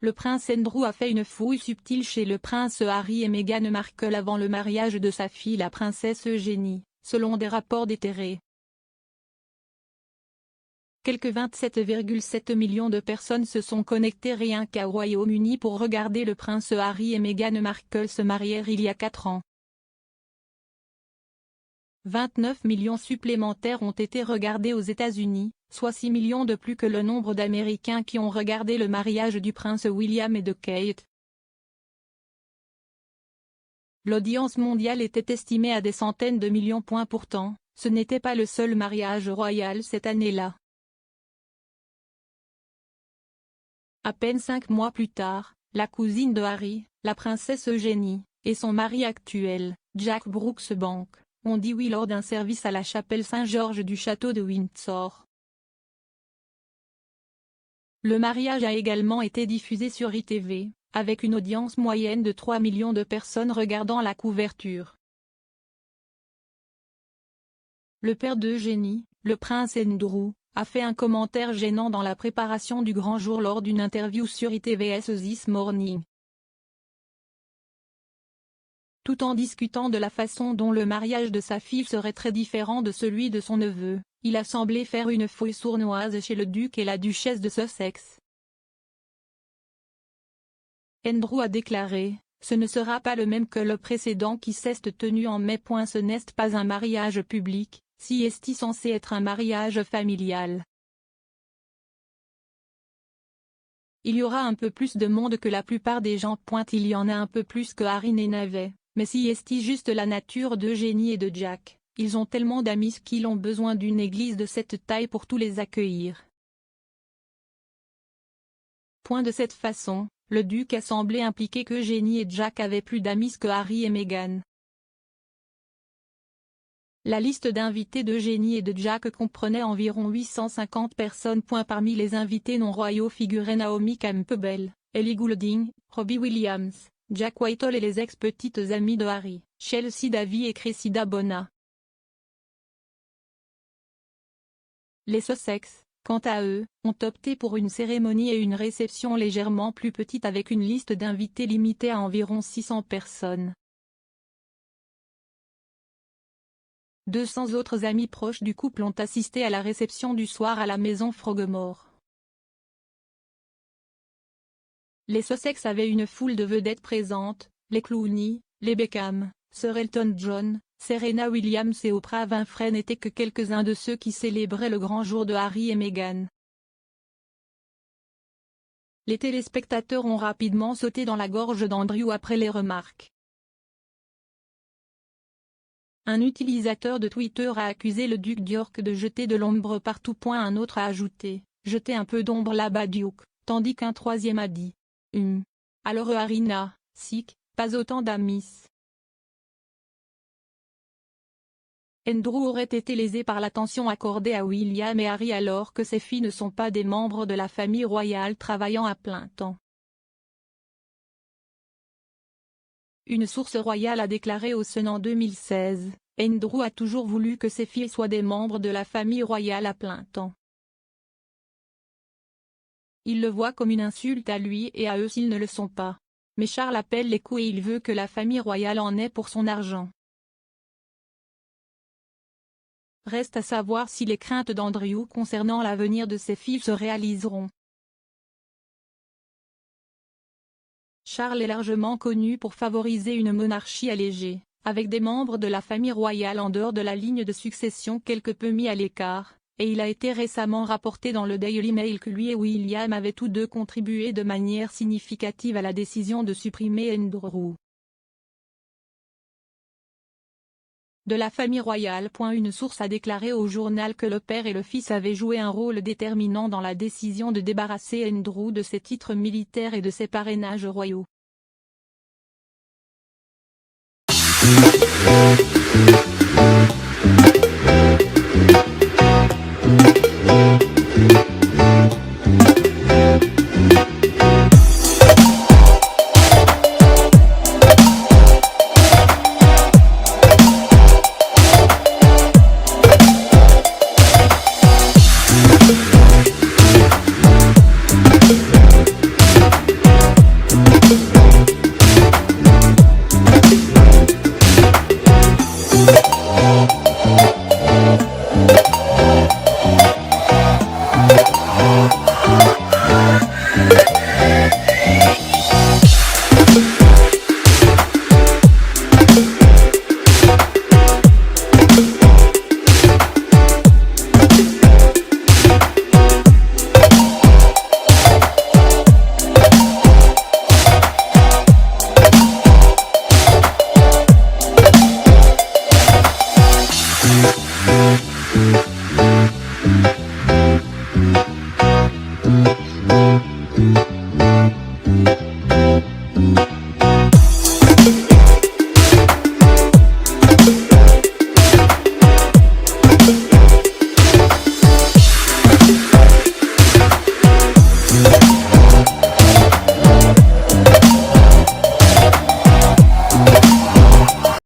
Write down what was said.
Le prince Andrew a fait une fouille subtile chez le prince Harry et Meghan Markle avant le mariage de sa fille la princesse Eugénie, selon des rapports déterrés. Quelques 27,7 millions de personnes se sont connectées rien qu'au Royaume-Uni pour regarder le prince Harry et Meghan Markle se marier il y a 4 ans. 29 millions supplémentaires ont été regardés aux États-Unis, soit 6 millions de plus que le nombre d'Américains qui ont regardé le mariage du prince William et de Kate. L'audience mondiale était estimée à des centaines de millions. Pourtant, ce n'était pas le seul mariage royal cette année-là. À peine 5 mois plus tard, la cousine de Harry, la princesse Eugénie, et son mari actuel, Jack Brooksbank, ont dit oui lors d'un service à la chapelle Saint-Georges du château de Windsor. Le mariage a également été diffusé sur ITV, avec une audience moyenne de 3 millions de personnes regardant la couverture. Le père d'Eugénie, le prince Andrew, a fait un commentaire gênant dans la préparation du grand jour lors d'une interview sur ITV's This Morning. Tout en discutant de la façon dont le mariage de sa fille serait très différent de celui de son neveu, il a semblé faire une fouille sournoise chez le duc et la duchesse de Sussex. Andrew a déclaré « Ce ne sera pas le même que le précédent qui s'est tenu en mai. Ce n'est pas un mariage public, c'est censé être un mariage familial. Il y aura un peu plus de monde que la plupart des gens. Il y en a un peu plus que Harry n'avait. Mais c'est juste la nature d'Eugénie et de Jack, ils ont tellement d'amis qu'ils ont besoin d'une église de cette taille pour tous les accueillir. » De cette façon, le duc a semblé impliquer qu'Eugénie et Jack avaient plus d'amis que Harry et Meghan. La liste d'invités d'Eugénie et de Jack comprenait environ 850 personnes. Parmi les invités non royaux figuraient Naomi Campbell, Ellie Goulding, Robbie Williams, Jack Whitehall et les ex-petites amies de Harry, Chelsea Davy et Cressida Bona. Les Sussex, quant à eux, ont opté pour une cérémonie et une réception légèrement plus petites avec une liste d'invités limitée à environ 600 personnes. 200 autres amis proches du couple ont assisté à la réception du soir à la maison Frogmore. Les Sussex avaient une foule de vedettes présentes, les Clooney, les Beckham, Sir Elton John, Serena Williams et Oprah Winfrey n'étaient que quelques-uns de ceux qui célébraient le grand jour de Harry et Meghan. Les téléspectateurs ont rapidement sauté dans la gorge d'Andrew après les remarques. Un utilisateur de Twitter a accusé le duc d'York de jeter de l'ombre partout. Un autre a ajouté « Jetez un peu d'ombre là-bas Duke », tandis qu'un troisième a dit « Alors Harry n'a, pas autant d'amis. » Andrew aurait été lésé par l'attention accordée à William et Harry alors que ses filles ne sont pas des membres de la famille royale travaillant à plein temps. Une source royale a déclaré au Sun en 2016, « Andrew a toujours voulu que ses filles soient des membres de la famille royale à plein temps. Il le voit comme une insulte à lui et à eux s'ils ne le sont pas. Mais Charles appelle les coups et il veut que la famille royale en ait pour son argent. » Reste à savoir si les craintes d'Andrew concernant l'avenir de ses filles se réaliseront. Charles est largement connu pour favoriser une monarchie allégée, avec des membres de la famille royale en dehors de la ligne de succession quelque peu mis à l'écart, et il a été récemment rapporté dans le Daily Mail que lui et William avaient tous deux contribué de manière significative à la décision de supprimer Andrew de la famille royale. Une source a déclaré au journal que le père et le fils avaient joué un rôle déterminant dans la décision de débarrasser Andrew de ses titres militaires et de ses parrainages royaux.